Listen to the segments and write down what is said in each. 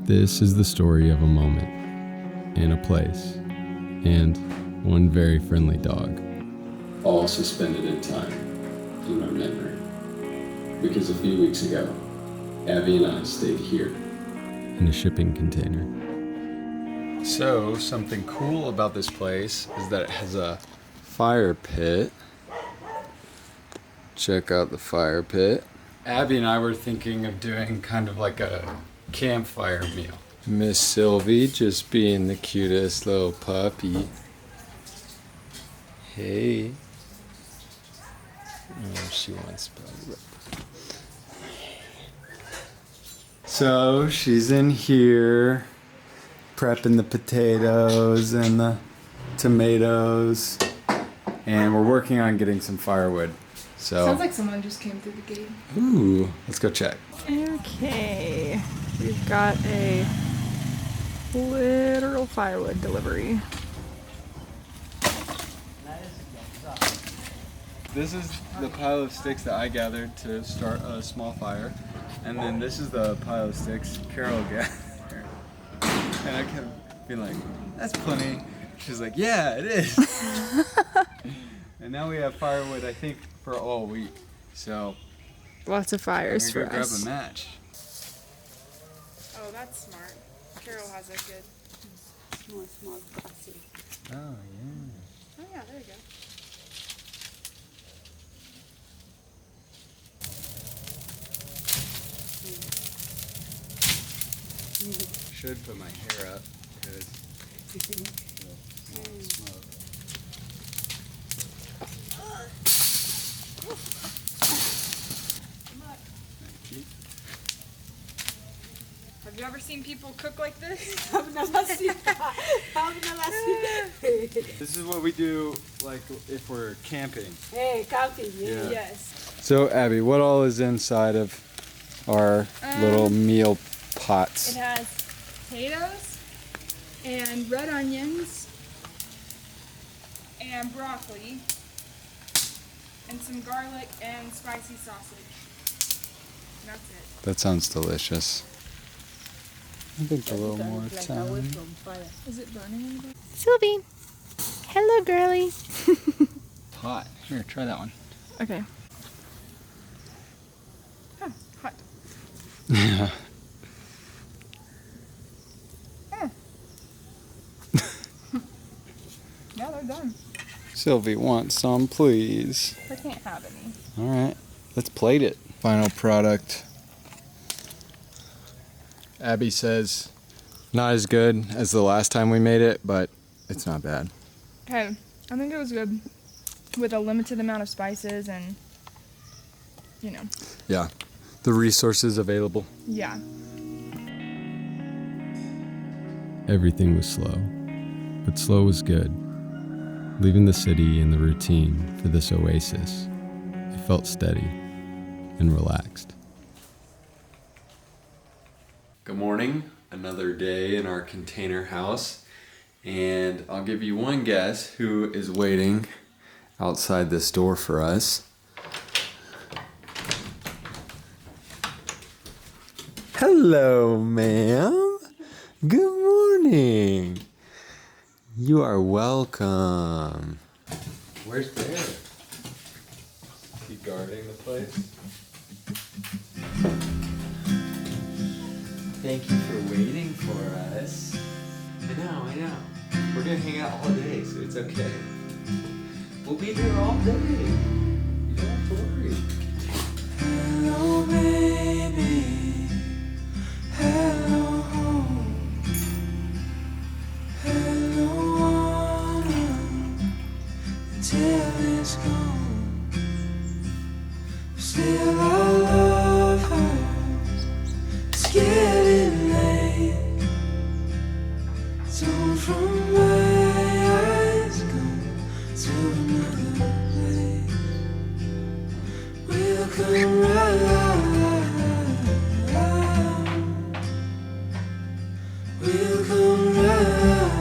This is the story of a moment, and a place, and one very friendly dog. All suspended in time, in my memory. Because a few weeks ago, Abby and I stayed here, in a shipping container. So, something cool about this place is that it has a fire pit. Check out the fire pit. Abby and I were thinking of doing kind of like a campfire meal. Miss Sylvie just being the cutest little puppy. Hey. Oh, she wants to play. So she's in here prepping the potatoes and the tomatoes, and we're working on getting some firewood. So sounds like someone just came through the gate. Ooh, let's go check. Okay, we've got a literal firewood delivery. This is the pile of sticks that I gathered to start a small fire. And then this is the pile of sticks Carol gathered. And I kept being like, that's plenty. She's like, yeah, it is. And now we have firewood, I think, for all week. So Lots of fires I'm for gonna go us. grab a match. Oh, that's smart. Carol has a good small glassy. Oh, yeah. Oh yeah, there you go. Should put my hair up because smoke. Thank you. Have you ever seen people cook like this? This is what we do, like if we're camping. Hey, camping, Yeah. Yes. So Abby, what all is inside of our little meal pots? It has potatoes and red onions and broccoli and some garlic and spicy sausage. And that's it. That sounds delicious. I think a little more time. Is it burning anybody? Sylvie, hello, girly. Hot. Here, try that one. Okay. Huh, hot. Yeah. Yeah, they're done. Sylvie wants some, please. I can't have any. All right, let's plate it. Final product. Abby says not as good as the last time we made it, but it's not bad. Okay, I think it was good with a limited amount of spices and, you know. Yeah, the resources available. Yeah. Everything was slow, but slow was good. Leaving the city and the routine for this oasis, it felt steady and relaxed. Good morning, another day in our container house, and I'll give you one guess who is waiting outside this door for us. Hello, ma'am. Good morning. You are welcome. Where's Bear? Is he guarding the place? Thank you for waiting for us. I know. We're gonna hang out all day, so it's okay. We'll be there all day. You don't have to worry. Hello, baby. Hello, home. Hello, until it's gone. Still I love her. It's getting late. So from my eyes go to another place. We'll come right. We'll come right.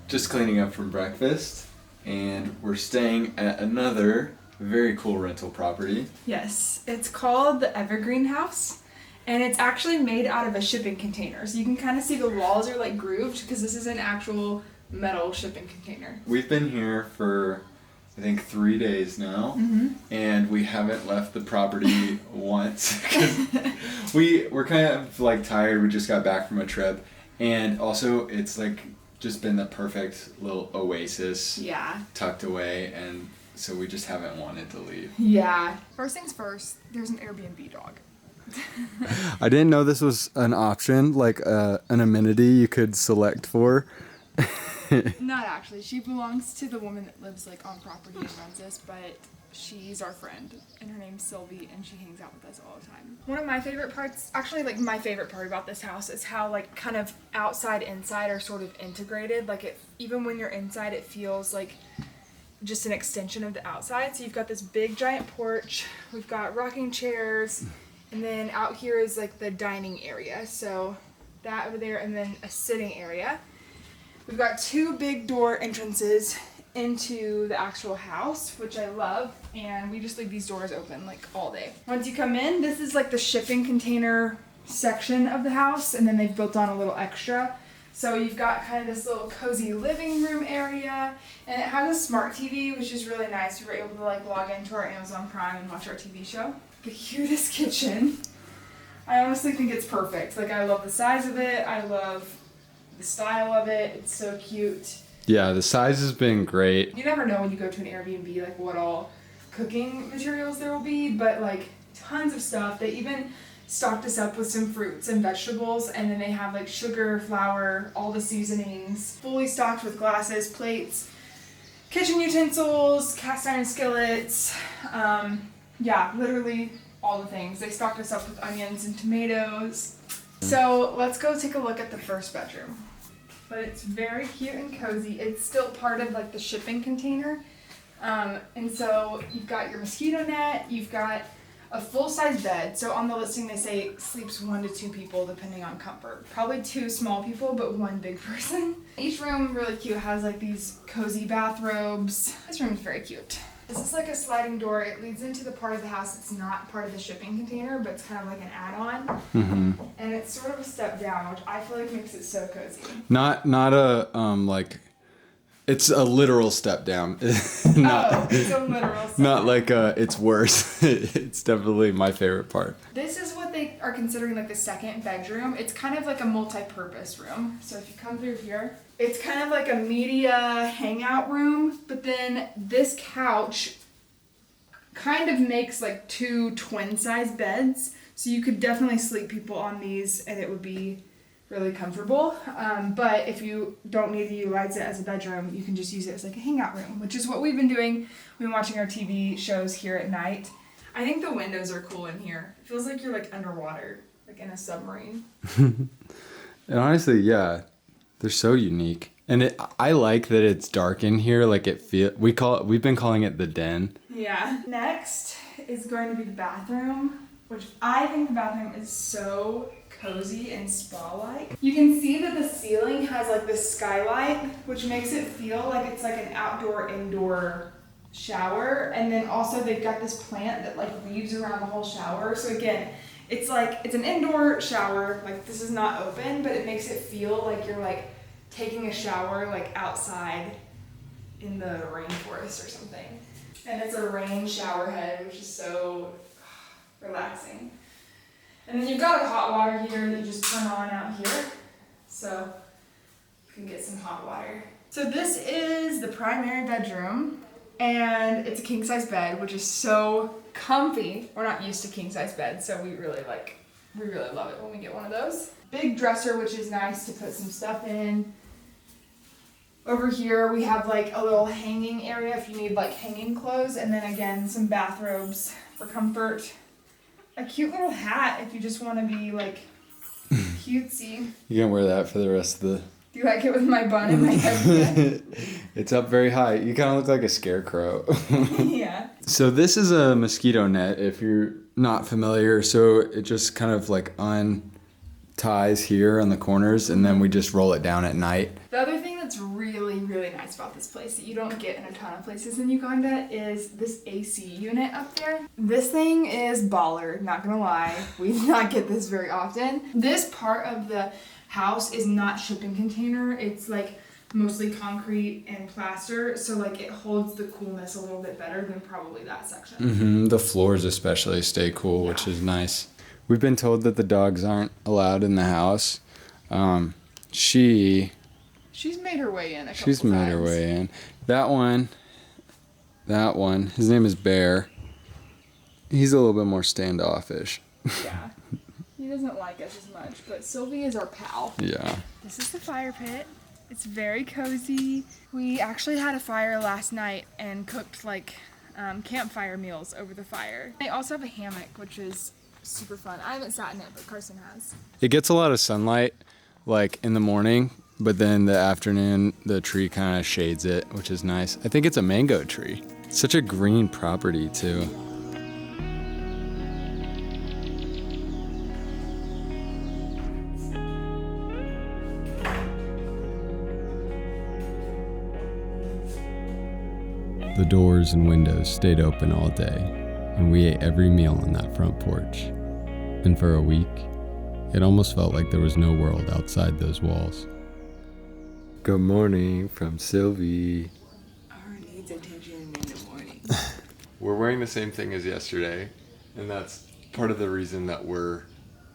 Just cleaning up from breakfast, and we're staying at another a very cool rental property. Yes, it's called the Evergreen House, and it's actually made out of a shipping container. So you can kind of see the walls are like grooved because this is an actual metal shipping container. We've been here for, I think, 3 days now, and we haven't left the property once because we're kind of like tired. We just got back from a trip, and also it's like just been the perfect little oasis Yeah. tucked away, and so we just haven't wanted to leave. Yeah. First things first, there's an Airbnb dog. I didn't know this was an option, like an amenity you could select for. Not actually. She belongs to the woman that lives like on property and runs this, but she's our friend, and her name's Sylvie, and she hangs out with us all the time. One of my favorite parts, actually like my favorite part about this house is how like kind of outside inside are sort of integrated. Like it, even when you're inside, it feels like just an extension of the outside. So you've got this big giant porch, we've got rocking chairs, and then out here is like the dining area. So that over there, and then a sitting area. We've got 2 big door entrances into the actual house, which I love, and we just leave these doors open like all day. Once you come in, this is like the shipping container section of the house, and then they've built on a little extra. So you've got kind of this little cozy living room area, and it has a smart TV, which is really nice. We were able to like log into our Amazon Prime and watch our TV show. The cutest kitchen. I honestly think it's perfect. Like I love the size of it. I love the style of it. It's so cute. Yeah, the size has been great. You never know when you go to an Airbnb like what all cooking materials there will be, but like tons of stuff. They even stocked us up with some fruits and vegetables, and then they have like sugar, flour, all the seasonings, fully stocked with glasses, plates, kitchen utensils, cast iron skillets, yeah, literally all the things. They stocked us up with onions and tomatoes. So let's go take a look at the first bedroom. But it's very cute and cozy. It's still part of like the shipping container. And so you've got your mosquito net, you've got a full-size bed. So on the listing they say sleeps 1 to 2 people depending on comfort. Probably 2 small people, but 1 big person. Each room, really cute, has like these cozy bathrobes. This room is very cute. This is like a sliding door. It leads into the part of the house that's not part of the shipping container, but it's kind of like an add-on. And it's sort of a step down, which I feel like makes it so cozy. Not a like, it's a literal step down. It's a literal step Not down. like it's worse. It's definitely my favorite part. This is what they are considering like the second bedroom. It's kind of like a multi-purpose room. So if you come through here, it's kind of like a media hangout room, but then this couch kind of makes like 2 twin-size beds. So you could definitely sleep people on these and it would be really comfortable. But if you don't need to utilize it as a bedroom, you can just use it as like a hangout room, which is what we've been doing. We've been watching our TV shows here at night. I think the windows are cool in here. It feels like you're like underwater, like in a submarine. And honestly, yeah, they're so unique. And I like that it's dark in here. Like we've been calling it the den. Yeah. Next is going to be the bathroom, which I think the bathroom is so cozy and spa-like. You can see that the ceiling has like this skylight, which makes it feel like it's like an outdoor-indoor shower. And then also they've got this plant that like weaves around the whole shower. So again, it's an indoor shower. Like this is not open, but it makes it feel like you're like taking a shower like outside in the rainforest or something. And it's a rain shower head, which is so relaxing. And then you've got a hot water heater that you just turn on out here. So you can get some hot water. So this is the primary bedroom, and it's a king size bed, which is so comfy. We're not used to king size beds, so we really love it when we get one of those. Big dresser, which is nice to put some stuff in. Over here we have like a little hanging area if you need like hanging clothes, and then again some bathrobes for comfort. A cute little hat if you just want to be like cutesy. You can wear that for the rest of the... Do you like it with my bun and my head? It's up very high. You kind of look like a scarecrow. Yeah. So this is a mosquito net if you're not familiar. So it just kind of like unties here on the corners, and then we just roll it down at night. The other thing that's really really nice about this place that you don't get in a ton of places in Uganda is this AC unit up there. This thing is baller, not gonna lie. We do not get this very often. This part of the house is not shipping container. It's like mostly concrete and plaster, so like it holds the coolness a little bit better than probably that section. The floors especially stay cool, which is nice. We've been told that the dogs aren't allowed in the house. She's made her way in a couple She's made her way in. That one, his name is Bear. He's a little bit more standoffish. Yeah. He doesn't like us as much, but Sylvie is our pal. Yeah. This is the fire pit. It's very cozy. We actually had a fire last night and cooked like campfire meals over the fire. They also have a hammock, which is super fun. I haven't sat in it, but Carson has. It gets a lot of sunlight, like in the morning, but then the afternoon, the tree kind of shades it, which is nice. I think it's a mango tree. It's such a green property too. The doors and windows stayed open all day, and we ate every meal on that front porch. And for a week, it almost felt like there was no world outside those walls. Good morning from Sylvie. Our needs attention in the morning. We're wearing the same thing as yesterday, and that's part of the reason that we're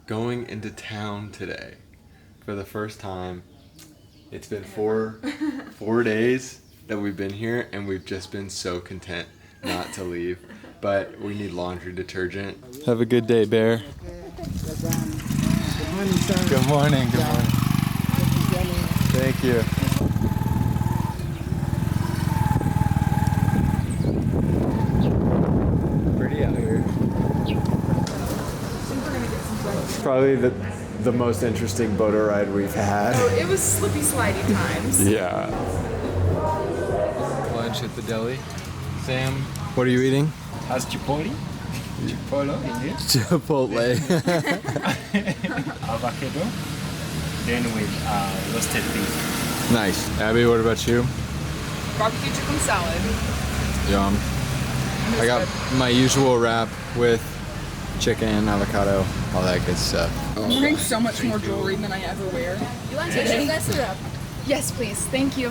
going into town today. For the first time, it's been 4 days that we've been here, and we've just been so content not to leave. But we need laundry detergent. Have a good day, Bear. Good morning, sir. Good morning. Good morning. Thank you. Pretty out here. It's probably the most interesting boater ride we've had. Oh, it was slippy slidey times. Yeah. Lunch at the deli. Sam, what are you eating? Has Chipotle? Chipotle in here. Chipotle. Avocado. Then with roasted beef. Nice. Abby, what about you? Barbecue chicken salad. Yum. I got my usual wrap with chicken, avocado, all that good stuff. I'm wearing so much more jewelry than I ever wear. You want some sugar syrup? Yes, please. Thank you.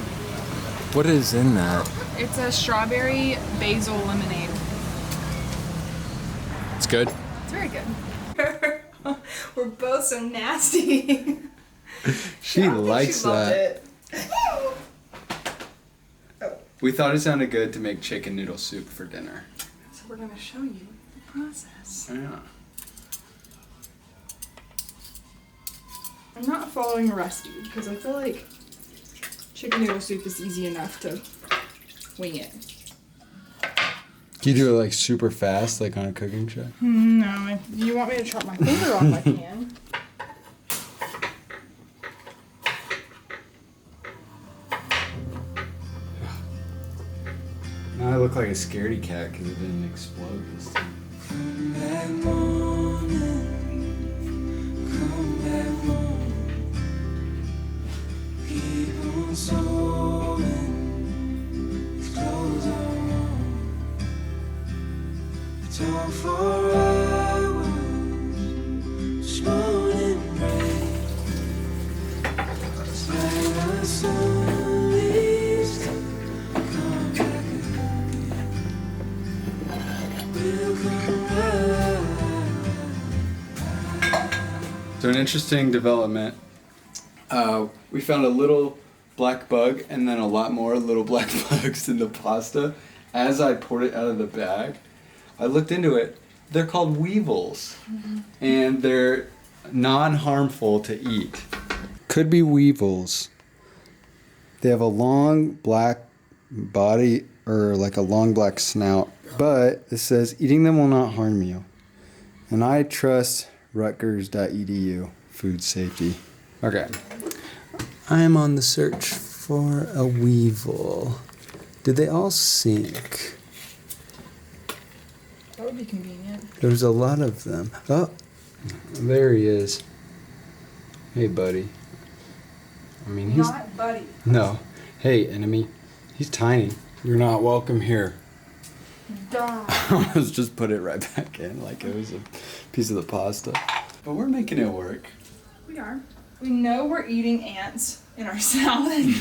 What is in that? It's a strawberry basil lemonade. It's good. It's very good. We're both so nasty. She likes that. We thought it sounded good to make chicken noodle soup for dinner. So we're gonna show you the process. Yeah. I'm not following a recipe because I feel like chicken noodle soup is easy enough to wing it. Can you do it like super fast, like on a cooking show? No, if you want me to chop my finger off, I can. Now I look like a scaredy cat because it didn't explode this time. So an interesting development. We found a little black bug and then a lot more little black bugs in the pasta. As I poured it out of the bag, I looked into it. They're called weevils, and they're non-harmful to eat. Could be weevils. They have a long black body or like a long black snout, but it says eating them will not harm you. And I trust Rutgers.edu, food safety. Okay. I am on the search for a weevil. Did they all sink? That would be convenient. There's a lot of them. Oh, there he is. Hey, buddy. I mean, he's... Not buddy. No. Hey, enemy. He's tiny. You're not welcome here. Duh. Let's just put it right back in like it was a piece of the pasta. But we're making it work. We are. We know we're eating ants in our salad.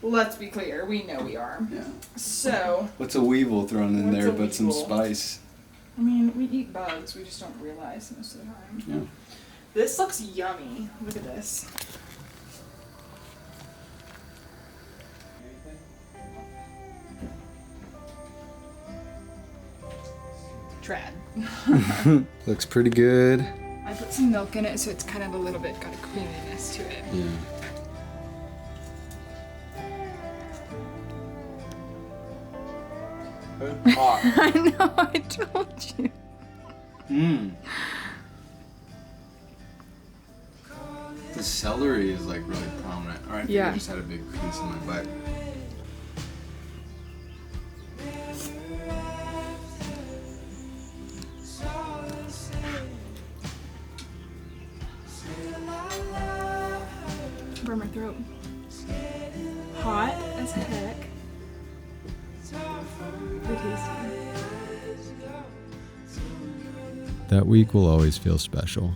Let's be clear, we know we are. Yeah. So, What's a weevil thrown in What's there a but some weevil? spice? I mean, we eat bugs, we just don't realize most of the time. Yeah. This looks yummy. Look at this. Trad. Looks pretty good. I put some milk in it so it's kind of a little bit got a creaminess to it. Yeah. Hot. I know, I told you. Mmm. The celery is like really prominent. Alright, I think Yeah. I just had a big piece in my bite. Burn my throat. Hot as heck. Very tasty. That week will always feel special,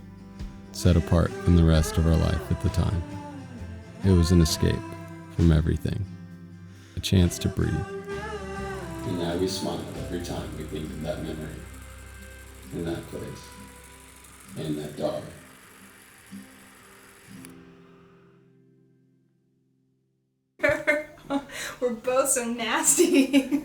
set apart from the rest of our life at the time. It was an escape from everything, a chance to breathe. And now we smile every time we think of that memory, in that place, and that dog. We're both so nasty.